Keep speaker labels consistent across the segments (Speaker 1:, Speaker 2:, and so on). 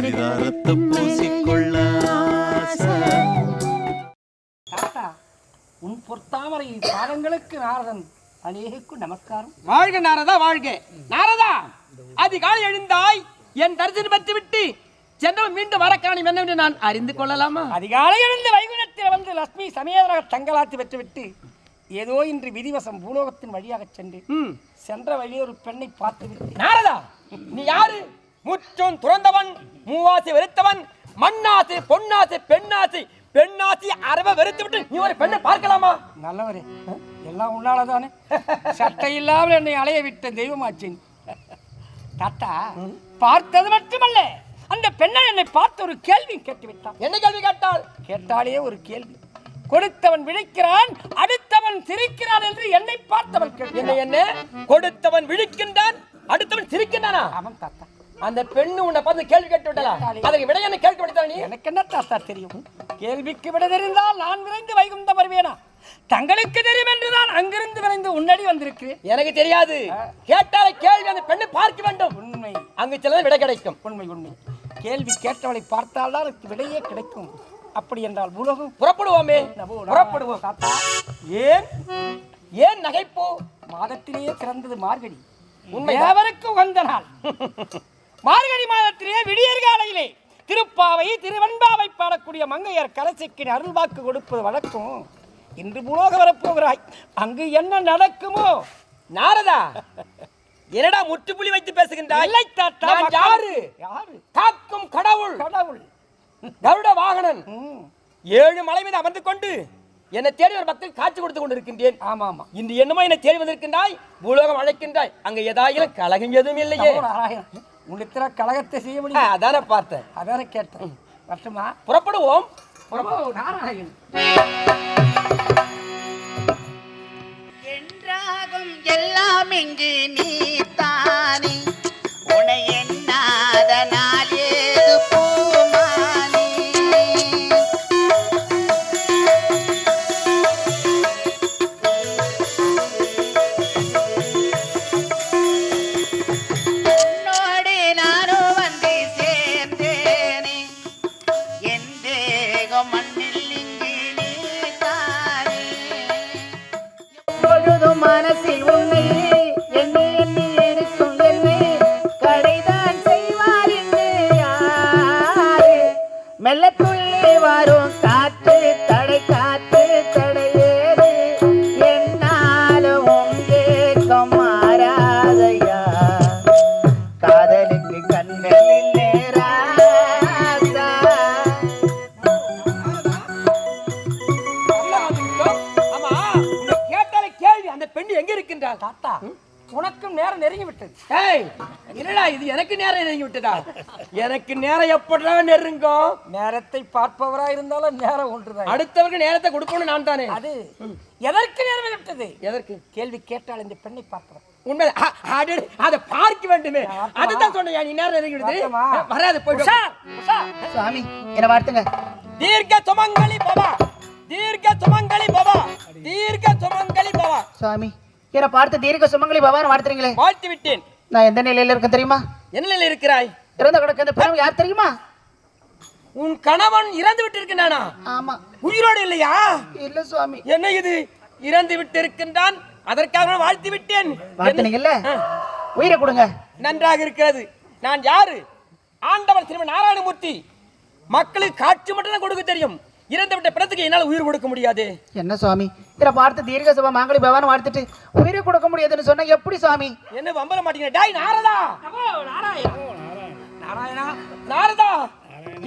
Speaker 1: பரிதாரத்தை பூசிக்கொள்ள
Speaker 2: உன் பொற்தாமரை பாதங்களுக்கு நாரதன் அநேகுக்கும் நமஸ்காரம்.
Speaker 3: வாழ்க நாரதா, வாழ்க நாரதா. அதிகாலை எழுந்தாய், என் தரிசனம் பெற்று விட்டு சென்றவன் மீண்டும் வர காரணம் என்னவென்று நான் அறிந்து கொள்ளலாமா?
Speaker 2: அதிகாலை எழுந்து வைகுண்டத்தில் வந்து லட்சுமி சமேதராக தங்கலாத்தி பெற்றுவிட்டு ஏதோ இன்று விதிவசம் பூலோகத்தின் வழியாக சென்ற வழியே ஒரு பெண்ணை பார்த்து விட்டு.
Speaker 3: நாரதா, நீ யாரு? முற்றும் துறந்தவன், மூவாசி வெறுத்தவன், மண்ணாசி பொன்னாசி பெண்ணாசி பெண்ணாசி அரவ வெறுத்து விட்டு நீ ஒரு பெண்ணை பார்க்கலாமா?
Speaker 2: நல்லவரே, எல்லாம் உன்னாலதானே. சட்டை இல்லாமல் என்னை அலைய விட்ட தெய்வமாச்சேன். தாத்தா, பார்த்தது மட்டுமல்ல, அந்த பெண்ணை என்னை பார்த்து ஒரு கேள்வி கேட்டு விட்டான்.
Speaker 3: என்ன கேள்வி கேட்டாள்?
Speaker 2: கேட்டாலே ஒரு கேள்வி. கொடுத்தவன் விழிக்கிறான், அடுத்தவன் சிரிக்கிறான் என்று என்னை பார்த்தவன்
Speaker 3: என்ன என்ன கொடுத்தவன் விழிக்கின்றான், அடுத்தவன் சிரிக்கின்றானா?
Speaker 2: அவன் தாத்தா,
Speaker 3: அந்த பெண்ணு உன்னை பார்த்து கேள்வி கேட்டு விட்டலா? அதுக்கு விட என்ன கேள்வி விடுத்தாள் நீ?
Speaker 2: எனக்கு என்ன தாத்தா தெரியும்? கேள்விக்கு விட தெரிந்தால் நான் விரைந்து வைகுண்டம் வருவேனா? தங்களுக்கு தெரியும் என்றுதான் அங்கிருந்து விரைந்து உன்னடி வந்திருக்கிறேன்.
Speaker 3: எனக்கு தெரியாது. கேட்டால கேள்வி அந்த பெண்ணை பார்க்க வேண்டும்.
Speaker 2: உண்மை.
Speaker 3: அங்கு செல்ல விடை கிடைக்கும்.
Speaker 2: உண்மை உண்மை. கேள்வி கேட்டவளை பார்த்தால்தான் எனக்கு விடையே கிடைக்கும். அப்படி என்றால் பூலோகம்
Speaker 3: புறப்படுவோமே. புறப்படுவோம் தாத்தா. ஏன் ஏன் நகைப்போ?
Speaker 2: மாதத்திலேயே சிறந்தது மார்கழி.
Speaker 3: உண்மை.
Speaker 2: தேவருக்கு உகந்த நாள். மார்கழி மாதத்திலே விடியற் காலையிலே திருப்பாவை திருவெண்பாவை பாடக்கூடிய மங்கையர் கரசிக்கு அருள்வாக்கு கொடுப்பது வழக்கம். இன்று பூலோக வரப்போகிறாய், அங்கு என்ன நடக்குமோ?
Speaker 3: நாரதா, என்னடா முற்றுப்புள்ளி வைத்து பேசுகின்றாய்?
Speaker 2: இல்லை தாத்தா,
Speaker 3: யாரு?
Speaker 2: யாரு?
Speaker 3: காக்கும் கடவுள்.
Speaker 2: கடவுள்
Speaker 3: கருட வாகனன் 7 மலை மீது அமர்ந்து கொண்டு என்னை தேடி ஒரு பக்தன் காட்சி கொடுத்து கொண்டிருக்கின்றேன்.
Speaker 2: ஆமா ஆமா.
Speaker 3: இன்று என்னமோ என்னை தேடி வந்திருக்கின்றாய், பூலோகம் அழைக்கின்றாய். அங்க ஏதாயிலும் கலகம் எதுவும் இல்லையே?
Speaker 2: உன்னித்திர கலகத்தை செய்ய முடியும்.
Speaker 3: அதான பார்த்தேன்,
Speaker 2: அதான கேட்டேன். வருஷமா
Speaker 3: புறப்படுவோம்.
Speaker 2: நாராயணன்
Speaker 4: என்றாகும் எல்லாம் இங்கு நீ தானே, உனை எண்ணாத நாள் ஏது பூமானே. உன்னோடு நானும் வந்து சேர்ந்தேனே, என் தேகம் மண்ணில் இங்கு நீ தானே. எப்பொழுதும் மனசில் உன்னை எண்ணி எண்ணி இருக்கும் என்னை கடைதான் செய்வார் என்று யாரு? மெல்லத்துள்ளே வரும் காற்று தடை காற்று தடையேது, என்னாலும் உங்கேக்கம் மாறாதையா. காதலுக்கு கண்கள் இல்லே ராசா.
Speaker 3: ஆமா, உன்னை கேட்டாலே கேள்வி அந்த பெண் எங்க இருக்கின்றாள்?
Speaker 2: தாத்தா, உனக்கும் நேரம் நெருங்கி விட்டது.
Speaker 3: ஏய், இல்லடா, இது எனக்கு நேரம் நெருங்கி விட்டதா? எனக்கு நேரம் எப்படா நெருங்கும்?
Speaker 2: நேரத்தை பார்ப்பவரா இருந்தாலும் நேரம் ஒன்றுதான்.
Speaker 3: அடுத்தவருக்கு நேரத்தை கொடுக்கணும் நான் தானே.
Speaker 2: அது எதற்கு நேரம் விட்டது?
Speaker 3: எதற்கு?
Speaker 2: கேள்வி கேட்டால் இந்த பெண்ணை பார்ப்பவர்.
Speaker 3: உண்மை, அதை பார்க்க வேண்டுமே. அதுதான் சொன்னேன், நீ நேரம் நெருங்கி விடுது. வராது, போயிட்டு
Speaker 4: சுவாமி என்ன வார்த்தைங்க.
Speaker 3: தீர்க்க சுமங்கலி பவா, தீர்க்க சுமங்கலி பவா, தீர்க்க சுமங்கலி பவா.
Speaker 4: சுவாமி என்ன பார்த்து தீர்க்க சுமங்கலி பவான்னு வாழ்த்துறீங்களே.
Speaker 3: வாழ்த்து விட்டேன்.
Speaker 4: நான் எந்த நிலையில இருக்கேன் தெரியுமா?
Speaker 3: என்ன நிலையில் இருக்கிறாய்?
Speaker 4: இறந்த கிடக்க இந்த பெண் யார் தெரியுமா?
Speaker 3: உன் கணவன் இறந்து விட்டு இருக்கின்றானா?
Speaker 4: ஆமா.
Speaker 3: உயிரோடு இல்லையா?
Speaker 4: இல்ல சுவாமி.
Speaker 3: என்ன இது? இறந்து விட்டு இருக்கின்றான், அதற்காக வாழ்த்து விட்டேன்.
Speaker 4: வாழ்த்துனீங்கல்ல, உயிரை கொடுங்க.
Speaker 3: நன்றாக இருக்கிறது. நான் யாரு? ஆண்டவன் ஸ்ரீமன் நாராயணமூர்த்தி. மக்களுக்கு காட்சி மட்டும் தான் கொடுக்க தெரியும். இறந்து விட்ட பிணத்துக்கு என்னால் உயிர் கொடுக்க முடியாது.
Speaker 4: என்ன சுவாமி இதை பார்த்து தீர்க்க சுப மாங்கலி பவான்னு வாழ்த்துட்டு உயிரை கொடுக்க முடியாதுன்னு சொன்னா எப்படி சுவாமி?
Speaker 3: என்ன வம்பல மாட்டீங்க? டாய் நாரதா,
Speaker 2: நாராயணா,
Speaker 3: நாரதா,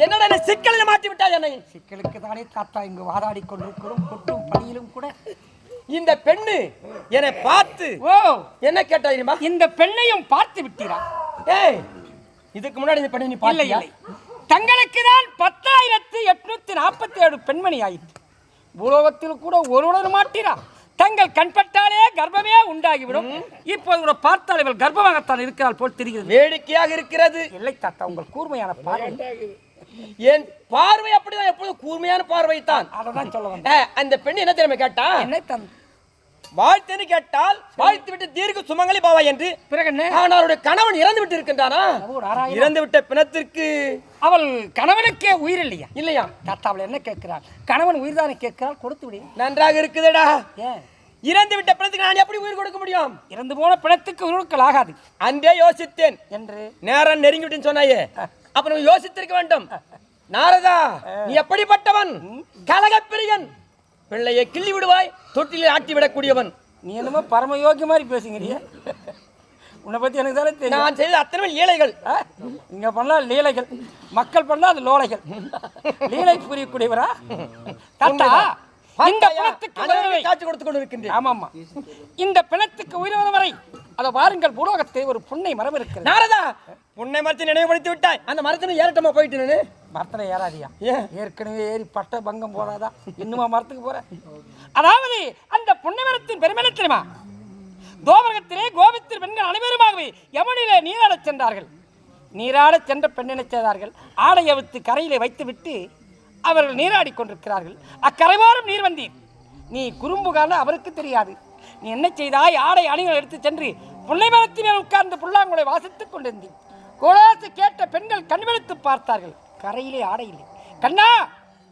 Speaker 3: என்னடா என்ன சிக்கலில் மாட்டி விட்டாய் என்னை?
Speaker 2: சிக்கலுக்கு தானே தாத்தா இங்கு வாதாடி கொண்டிருக்கிறோம். கொட்டும் பணியிலும் கூட
Speaker 3: இந்த பெண்ணு என்னை பார்த்து என்ன கேட்டா தெரியுமா?
Speaker 2: இந்த பெண்ணையும் பார்த்து விட்டீரா?
Speaker 3: ஏய், இதுக்கு முன்னாடி இந்த பெண்ணை நீ பார்க்கலையா?
Speaker 2: தங்களுக்கு தான் 10,847 பெண்மணி ஆயிற்று. பூலோகத்தில் கூட ஒருவன் மாட்டீரா? தங்கள் கண்பட்டாலே கர்ப்பமே உண்டாகிவிடும். இப்போது கூட பார்த்தால் இவள் கர்ப்பமாகத்தான் இருக்கிறாள் போல் தெரிகிறது.
Speaker 3: வேடிக்கையாக இருக்கிறது.
Speaker 2: இல்லை தாத்தா, உங்கள் கூர்மையான பார்வை.
Speaker 3: என் பார்வை அப்படிதான், எப்போதும் கூர்மையான பார்வை தான்.
Speaker 2: அதான் சொல்ல வந்தேன்.
Speaker 3: அந்த பெண் என்ன தெரியுமா கேட்டா?
Speaker 2: என்ன தன்
Speaker 3: வாழ்த்துன்னு கேட்டால் வாழ்த்து விட்டு தீர்க்க சுமங்கலி பாவா என்று.
Speaker 2: பிறகு என்ன?
Speaker 3: ஆனால் அவருடைய கணவன் இறந்து விட்டு இருக்கின்றானா? இறந்து விட்ட பிணத்திற்கு
Speaker 2: அவள் கணவனுக்கே உயிர் இல்லையா?
Speaker 3: இல்லையா?
Speaker 2: தாத்தா அவள் என்ன கேட்கிறாள்? கணவன் உயிர் தானே கேட்கிறாள், கொடுத்து விடு.
Speaker 3: நன்றாக இருக்குதுடா.
Speaker 2: ஏன்
Speaker 3: இறந்து விட்ட பிணத்துக்கு நான் எப்படி உயிர் கொடுக்க முடியும்?
Speaker 2: இறந்து போன பிணத்துக்கு உயிர்கள் ஆகாது
Speaker 3: அன்றே யோசித்தேன்
Speaker 2: என்று.
Speaker 3: நேரம் நெருங்கி விட்டுன்னு சொன்னாயே, அப்ப நம்ம யோசித்திருக்க வேண்டும். நாரதா, நீ எப்படிப்பட்டவன்? கலகப்பிரியன், பிள்ளையை கிள்ளி விடுவாய், தொட்டிலே ஆட்டி விடக்கூடியவன்.
Speaker 2: நீ என்னமோ பரமயோகி மாதிரி பேசுங்கிறிய. உன்னை பத்தி எனக்கு தானே தெரியும்.
Speaker 3: நான் செய்த அத்தனை லீலைகள்.
Speaker 2: இங்க பண்ணா லீலைகள், மக்கள் பண்ணா அது லோலைகள். லீலை புரியக்கூடியவரா தாத்தா? இந்த பிணத்துக்கு
Speaker 3: காட்சி கொடுத்து கொண்டு இருக்கின்றேன்.
Speaker 2: ஆமாமா, இந்த பிணத்துக்கு உயிர் வரை அதை பாருங்கள், பூலோகத்தை ஒரு புன்னை மரம் இருக்கிறது.
Speaker 3: நாரதா, புன்னை மரத்தை நினைவுபடுத்தி விட்டாய். அந்த மரத்தினை ஏறட்டமா போயிட்டு
Speaker 2: மரத்துல ஏறாதியா? ஏற்கனவே ஏறி பட்ட பங்கம் போதாதா, இன்னுமா மரத்துக்கு போற? அதாவது அந்த புன்னை மரத்தின் பெருமை தெரியுமா? தோபரகத்திலே கோபித்தின் பெண்கள் அனைவருமாகவே யமுனிலே நீராடச் சென்றார்கள். நீராடச் சென்ற பெண்ணினை செய்தார்கள். ஆடை அவித்து கரையிலே வைத்து விட்டு அவர்கள் நீராடி கொண்டிருக்கிறார்கள். அக்கரைவோரம் நீர் வந்தீர். நீ குறும்புகான அவருக்கு தெரியாது. நீ என்ன செய்தாய்? ஆடை அணிகள் எடுத்து சென்று புன்னை மரத்தின் மேல் உட்கார்ந்து புல்லாங்குழலை வாசித்துக் கொண்டிருந்தீர். கோலாசு கேட்ட பெண்கள் கண்வெடுத்து பார்த்தார்கள். கரையிலே ஆடை இல்லை. கண்ணா,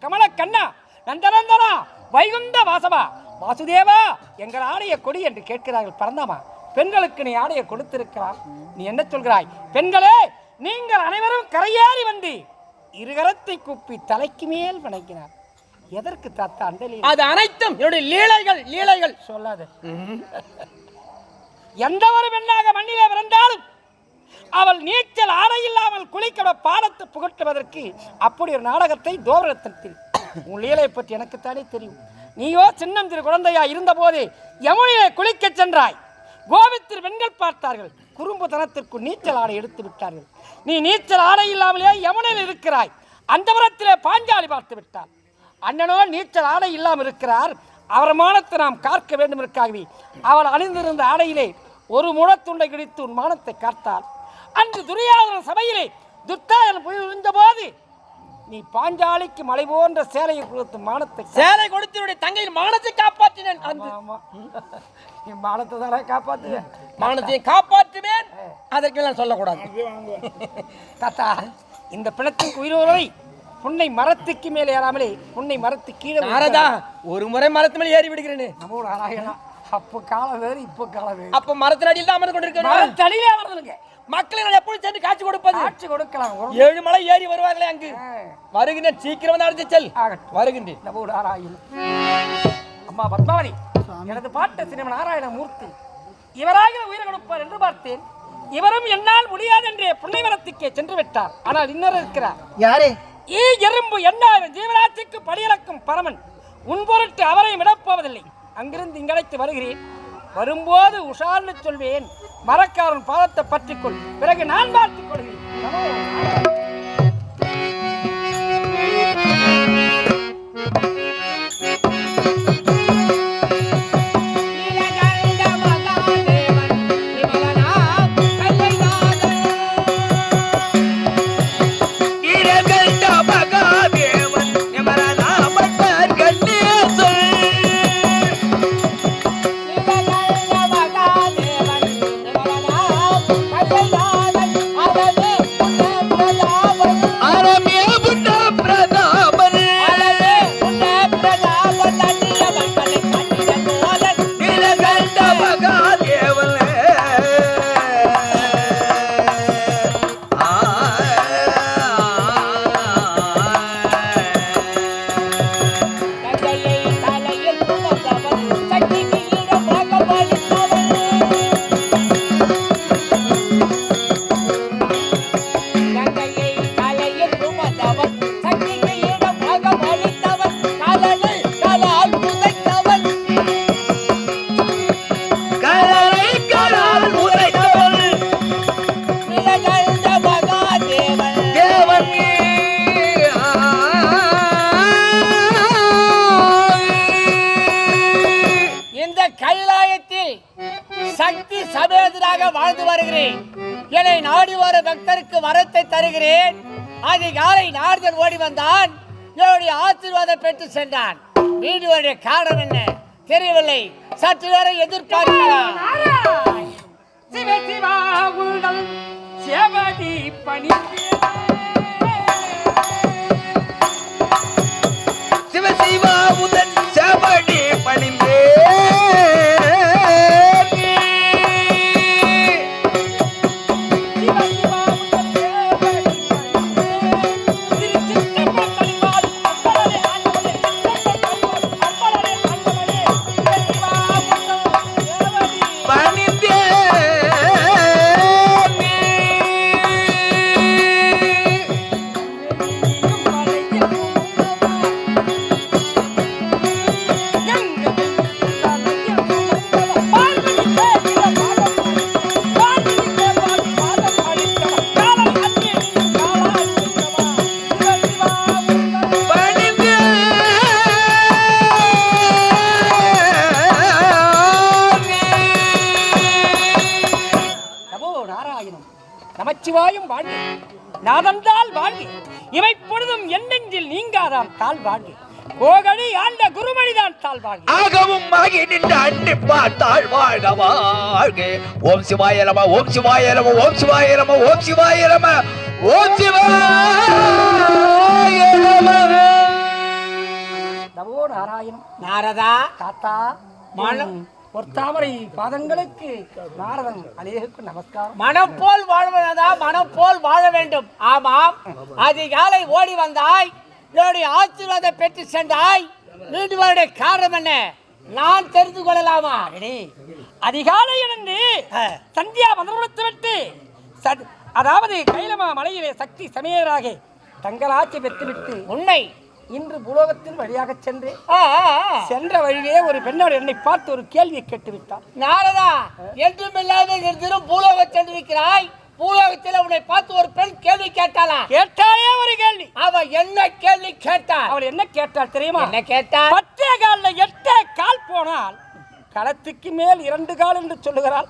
Speaker 2: கமல கண்ணா, நந்தனந்தனா, வைகுந்த வாசவா, வாசுதேவா, எங்கள் ஆடைய கொடி என்று கேட்கிறார்கள். பரந்தாமா, பெண்களுக்கு நீ ஆடையை கொடுத்திருக்கிறார். நீ என்ன சொல்கிறாய்? பெண்களே, நீங்கள் அனைவரும் கரையேறி வந்து இருகரத்தை கூப்பி தலைக்கு மேல் வணங்கினார். எதற்கு தாத்தா அந்த லீலை?
Speaker 3: அது அனைத்தும் என்னுடைய லீலைகள். லீலைகள்
Speaker 2: சொல்லாத. எந்த ஒரு பெண்ணாக மண்ணிலே பிறந்தாலும் அவள் நீச்சல் ஆடை இல்லாமல் குளிக்க பாடத்தை புகட்டுவதற்கு அப்படி ஒரு நாடகத்தை தோபரத்தில். உன் லீலை பற்றி எனக்குத்தானே தெரியும். நீயோ சின்னம் திரு குழந்தையா இருந்த போது யமுனிலே குளிக்க சென்றாய். கோபித்திரு பெண்கள் பார்த்தார்கள். குறும்புத்தனத்திற்கு நீச்சல் ஆடை எடுத்து விட்டார்கள். நீ நீச்சல் ஆடை இல்லாமலே யமுனையில் இருக்கிறாய். அந்த புறத்திலே பாஞ்சாலி பார்த்து விட்டார். அண்ணனோ நீச்சல் ஆடை இல்லாமல் இருக்கிறார். அவர் மானத்தை நாம் காக்க வேண்டும் இருக்காகவே அவள் அணிந்திருந்த ஆடையிலே ஒரு முழத்துண்டை கிழித்து உன் மானத்தை காத்தாள். அன்று துரியோதன சபையிலே துர்த்தாயன் போய் விழுந்த போது நீ பாஞ்சாலிக்கு மலை போன்ற சேலையை கொடுத்து மானத்தை
Speaker 3: சேலை கொடுத்து தங்கையின் மானத்தை காப்பாற்றினேன்.
Speaker 2: நீ மானத்தை தானே காப்பாற்றுவேன்.
Speaker 3: மானத்தை காப்பாற்றுவேன். அதற்கு நான் சொல்லக்கூடாது.
Speaker 2: தாத்தா, இந்த பிணத்துக்கு உயிரோரை புன்னை மரத்துக்கு மேலே ஏறாமலே புன்னை மரத்து கீழே.
Speaker 3: நாரதா, ஒரு முறை மரத்து மேலே ஏறி விடுகிறேன்.
Speaker 2: நம்ம நாராயணா, அப்போ காலம் வேறு, இப்போ காலம் வேறு.
Speaker 3: அப்ப மரத்தின் அடியில் தான் அமர்ந்து கொண்டிருக்கிறேன்.
Speaker 2: மரத்தடியிலே அமர்ந்துங்க.
Speaker 3: மக்களை நான் எப்படி சென்று காட்சி கொடுப்பது?
Speaker 2: காட்சி கொடுக்கலாம்.
Speaker 3: 7 மலை ஏறி வருவாங்களே அங்கு. வருகின்றேன், சீக்கிரம் வந்து அழைத்து செல். வருகின்றேன்.
Speaker 2: நம்ம நாராயண அம்மா பத்மாவதி, எனது பாட்ட சினிமா நாராயண மூர்த்தி இவராக உயிரை கொடுப்பார் என்று பார்த்தேன். இவரும் என்னால் முடியாது என்றே புன்னை மரத்துக்கே சென்று விட்டார். ஆனால் இன்னொரு இருக்கிறார்.
Speaker 4: யாரு?
Speaker 2: எறும்பு 8000 ஜீவராட்சிக்கு படியிறக்கும் பரமன். உன் பொருட்டு அவரை விடப்போவதில்லை. அங்கிருந்து இங்கழைத்து வருகிறேன். வரும்போது உஷார்னு சொல்வேன். மரக்காரன் பாதத்தை பற்றிக்கொள், பிறகு நான் பார்த்துக் கொள்கிறேன்.
Speaker 3: என்னை நாடி வர பக்தருக்கு வரத்தை தருகிறேன். அதிகாலை நாரதன் ஓடி வந்தான். என்னுடைய ஆசீர்வாதம் பெற்று சென்றான். வீடு காரணம் என்ன தெரியவில்லை. சற்று நேரம் எதிர்பார்க்கலாம்.
Speaker 2: சிவ சிவா உங்கள் செவடி பணிந்தே
Speaker 1: சிவ சிவா முதன் செவடி பணிந்தே
Speaker 2: நமச்சிவாயும் வாழ்க, நாதந்தால் வாழ்க, இவை பொழுதும் என்னெஞ்சில் நீங்காதான் தாழ் வாழ்க, கோகழி ஆண்ட குருமணிதான் தாழ் வாழ்க,
Speaker 1: ஆகவும் ஆகி நின்று அண்டி பார்த்தாள் வாழ்க வாழ்க. ஓம் சிவாய நம ஓம் சிவாய நம ஓம் சிவாய நம ஓம் சிவாய நம ஓம் சிவாய நம.
Speaker 2: நமோ நாராயணம்.
Speaker 3: நாரதா
Speaker 2: தாத்தா
Speaker 3: மனம்
Speaker 2: ஒரு தாமரை பாதங்களுக்கு நாரதன் அநேகுக்கு நமஸ்காரம்.
Speaker 3: மனம் போல் வாழ்வதா மனம் போல் வாழ வேண்டும். ஆமாம், அதிகாலை ஓடி வந்தாய், என்னுடைய ஆசீர்வாதம் பெற்று சென்றாய். மீண்டும் வருடைய காரணம் என்ன, நான் தெரிந்து கொள்ளலாமா?
Speaker 2: அதிகாலை எழுந்து சந்தியா மந்திரத்தை விட்டு அதாவது கைலமா மலையிலே சக்தி சமேயராக தங்களாட்சி பெற்றுவிட்டு
Speaker 3: உண்மை
Speaker 2: இன்று பூலோகத்தின் வழியாக சென்று சென்ற வழியே ஒரு பெண்ணோடு என்னை பார்த்து ஒரு கேள்வியை கேட்டுவிட்டார்.
Speaker 3: நாரதா, என்றும் இல்லாத தினம் பூலோகம் சென்றிருக்கிறாய். பூலோகத்தில் உன்னை பார்த்து ஒரு பெண் கேள்வி கேட்டாளா?
Speaker 2: கேட்டாலே ஒரு கேள்வி.
Speaker 3: அவ என்ன கேள்வி கேட்டாள்?
Speaker 2: அவள் என்ன கேட்டாள் தெரியுமா?
Speaker 3: என்ன கேட்டாள்?
Speaker 2: 10 கால்ல 8 கால் போனால் களத்துக்கு மேல் 2 கால் என்று சொல்லுகிறாள்.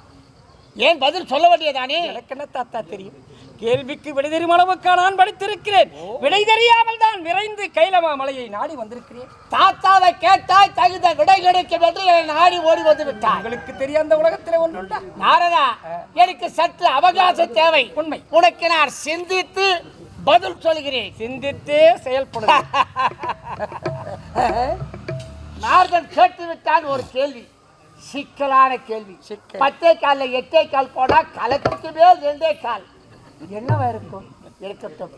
Speaker 3: ஏன் பதில் சொல்ல வேண்டியதானே?
Speaker 2: எனக்கு என்ன தாத்தா தெரியும்? கேள்விக்கு விடை தெரியும் அளவுக்கு நான் படித்திருக்கிறேன். விடை தெரியாமல் தான் விரைந்து கைலமா மலையை நாடி வந்திருக்கிறேன்.
Speaker 3: தாத்தாவை கேட்டாய், தகுந்த விடை கிடைக்கும் என்று நாடி ஓடி வந்து விட்டாய்.
Speaker 2: உங்களுக்கு தெரியாத உலகத்தில் ஒன்றுண்டா?
Speaker 3: நாரதா, எனக்கு சற்று அவகாசம் தேவை.
Speaker 2: உண்மை.
Speaker 3: உனக்கு நான் சிந்தித்து பதில் சொல்கிறேன்.
Speaker 2: சிந்தித்தே செயல்படும்.
Speaker 3: நாரதன் கேட்டு விட்டான் ஒரு கேள்வி, சிக்கலான கேள்வி. 10 கால்ல 8 கால் போனா களத்துக்கு மேல் 2 கால் என்னவா இருக்கும்? இருக்கட்டும்.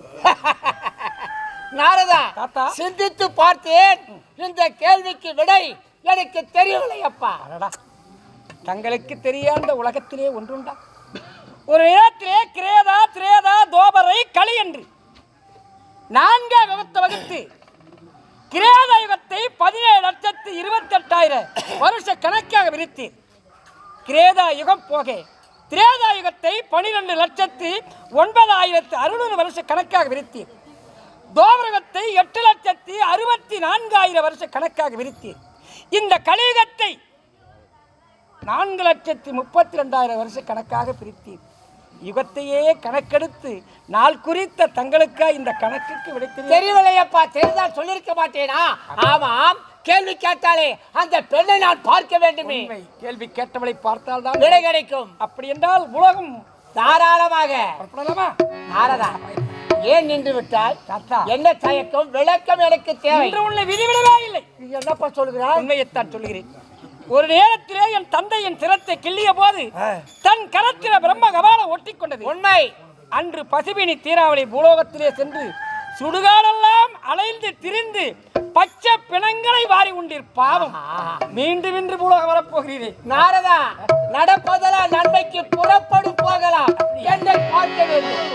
Speaker 3: நாரதா,
Speaker 2: தாத்தா,
Speaker 3: சிந்தித்து பார்த்தேன். இந்த கேள்விக்கு விடை எனக்கு தெரியவில்லை அப்பா.
Speaker 2: தங்களுக்கு தெரியாத உலகத்திலே ஒன்றுண்டா? ஒரு நேரத்திலே கிரேதா திரேதா தோபரை களி என்று 4 வகுத்து கிரேத யுகத்தை 17,28,000 வருஷ கணக்காக விரித்தீர். கிரேதா யுகம் போக திரேதா யுகத்தை 12,09,600 வருஷ கணக்காக விரித்தீர். தோபரகத்தை 8,64,000 வருஷ கணக்காக விரித்தீர். இந்த கலியுகத்தை 4,32,000 வருஷ கணக்காக பிரித்தீர். யுகத்தையே கணக்கெடுத்து நாள் குறித்த தங்களுக்கா இந்த கணக்குக்கு விடைத்து
Speaker 3: தெரியவில்லையப்பா. தெரிந்தால் சொல்லிருக்க மாட்டேனா? ஆமாம், கேள்வி கேட்டாலே அந்த பெண்ணை நான் பார்க்க வேண்டுமே.
Speaker 2: கேள்வி கேட்டவளை பார்த்தால் தான்
Speaker 3: விடை கிடைக்கும்.
Speaker 2: அப்படி என்றால் உலகம்
Speaker 3: தாராளமாக.
Speaker 2: நாரதா,
Speaker 3: ஏன் நின்று விட்டாய்?
Speaker 2: தாத்தா,
Speaker 3: என்ன தயக்கம்? விளக்கம் எனக்கு தேவை.
Speaker 2: உன்னை விதிவிடவே இல்லை.
Speaker 3: என்னப்பா சொல்கிறாய்?
Speaker 2: உண்மையைத்தான் சொல்கிறேன். ஒரு நேரத்திலே என் தந்தையின் சிரத்தை கிள்ளிய போது தன் கரத்தில பிரம்ம கபாலம் ஒட்டி கொண்டது
Speaker 3: உண்மை.
Speaker 2: அன்று பசுபினி தீராவளி பூலோகத்திலே சென்று சுடுகாடெல்லாம் அலைந்து திரிந்து பச்சை பிணங்களை வாரி உண்டீர். பாவம், மீண்டும் இன்று பூலோகம் வரப்போகிறீரே.
Speaker 3: நாரதா, நடப்பதெல்லாம் நன்மைக்கு புறப்படும் போகலாம். என்னை பார்க்க வேண்டும்.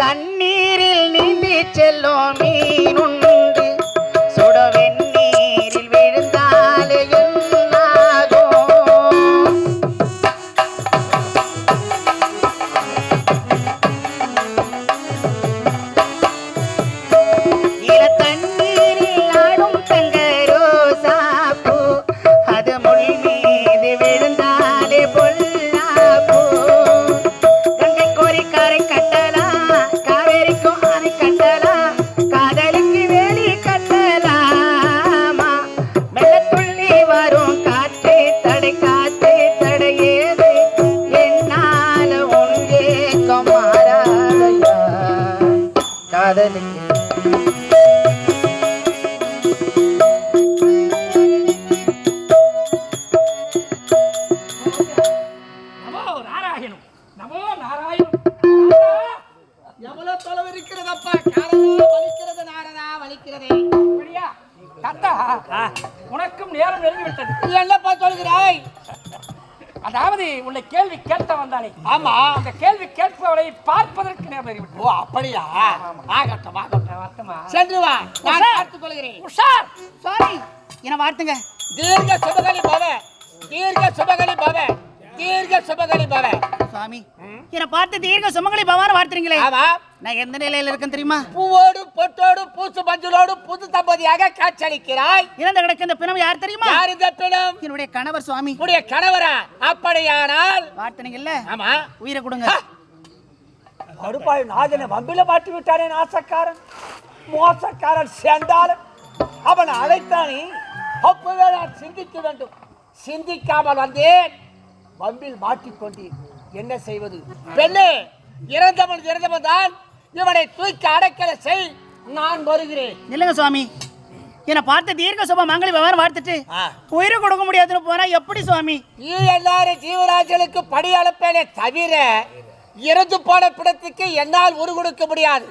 Speaker 4: தண்ணீரில் நீந்தி செல்லும் மீனுண்டு, சுடவெண் நீரில் விழுந்தாலே என்னாகும்? இள தண்ணீரில் ஆடும் தங்க ரோசாப்பூ, அது முள் மீது விழுந்தாலே பொல்லாப்பூ. கங்கை கோரி கரை கட்டலாம், காவேரிக்கும் அணை கட்டலாம், காதலி காதலிக்கிறேன்.
Speaker 2: நமோ நாராயணம், நமோ நாராயணம்.
Speaker 3: எவ்வளவு தொலைவு இருக்கிறதப்பா, காரணமா வலிக்கிறது நாரதா வலிக்கிறதே.
Speaker 2: அப்படியா? தாத்தா, உனக்கும் நேரம் நெருங்கிவிட்டது.
Speaker 3: நீ என்னப்பா சொல்கிறாய்?
Speaker 2: அதாவது உன்னை கேள்வி கேட்ட வந்தானே,
Speaker 3: ஆமா,
Speaker 2: அந்த கேள்வி கேட்பவரை பார்ப்பதற்கு நேரம் நெருங்கிவிட்டது.
Speaker 3: ஓ அப்படியா? ஆகட்டும் ஆகட்டும்,
Speaker 2: வரட்டுமா?
Speaker 3: சென்று வா, நான்
Speaker 2: உஷார்.
Speaker 3: பார்த்துக் கொள்கிறேன்.
Speaker 2: உஷார்.
Speaker 4: சுவாமி என்ன வார்த்தைங்க?
Speaker 3: தீர்க்க சுபகலி பவ, தீர்க்க சுபகலி பவ, தீர்க்க சுபகலி பவ.
Speaker 4: சுவாமி என்ன பார்த்து தீர்க்க சுமங்கலி பவான்னு வார்த்தைங்களே.
Speaker 3: ஆமா,
Speaker 4: நான் எந்த நிலையில இருக்கேன் தெரியுமா?
Speaker 3: பூவோடு பொட்டோடு பூசு மஞ்சளோடு புது தம்பதியாக காட்சியளிக்கிறாய்.
Speaker 4: இறந்த கிடக்க இந்த பிணம் யார் தெரியுமா?
Speaker 3: யார் இந்த பெண்ணும்?
Speaker 4: என்னுடைய கணவர் சுவாமி.
Speaker 3: உடைய கணவரா? அப்படியானால்
Speaker 4: வார்த்தைங்கல்ல,
Speaker 3: ஆமா,
Speaker 4: உயிரை கொடுங்க.
Speaker 3: கடுப்பாய் நாதனை வம்பில மாட்டி விட்டானே நாசக்காரன், மோசக்காரன் சேர்ந்தாலும் அவன் அழைத்தானே, அப்பவே நான் சிந்திக்க வேண்டும். சிந்திக்காமல் வந்தேன், வம்பில் மாட்டிக்கொண்டேன். என்ன செய்வது? பெண்ணே, இறந்தவன் தான், இவனை தூக்கி அடக்கல செய், நான் வருகிறேன்.
Speaker 4: நில்லுங்க சுவாமி, என்னை பார்த்து தீர்க்க சுப மங்களி பவான்னு வார்த்துட்டு உயிரை கொடுக்க முடியாதுன்னு போனா எப்படி சுவாமி?
Speaker 3: நீ எல்லாரும் ஜீவராஜர்களுக்கு படி அனுப்பேனே தவிர இறந்து போன பிடத்துக்கு என்னால் உரு கொடுக்க முடியாது.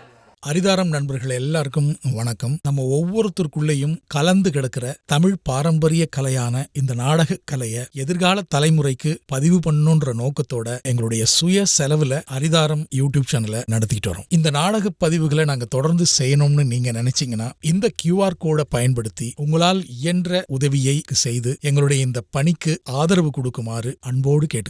Speaker 5: அரிதாரம் நண்பர்கள் எல்லாருக்கும் வணக்கம். நம்ம ஒவ்வொருத்தருக்குள்ளேயும் கலந்து கிடக்கிற தமிழ் பாரம்பரிய கலையான இந்த நாடக கலையை எதிர்கால தலைமுறைக்கு பதிவு பண்ணணுன்ற நோக்கத்தோட எங்களுடைய சுய செலவுல அரிதாரம் யூடியூப் சேனலை நடத்திட்டு வரோம். இந்த நாடக பதிவுகளை நாங்க தொடர்ந்து செய்யணும்னு நீங்க நினைச்சீங்கன்னா இந்த QR கோடை பயன்படுத்தி உங்களால் இயன்ற உதவியை செய்து எங்களுடைய இந்த பணிக்கு ஆதரவு கொடுக்குமாறு அன்போடு கேட்டுக்கிறோம்.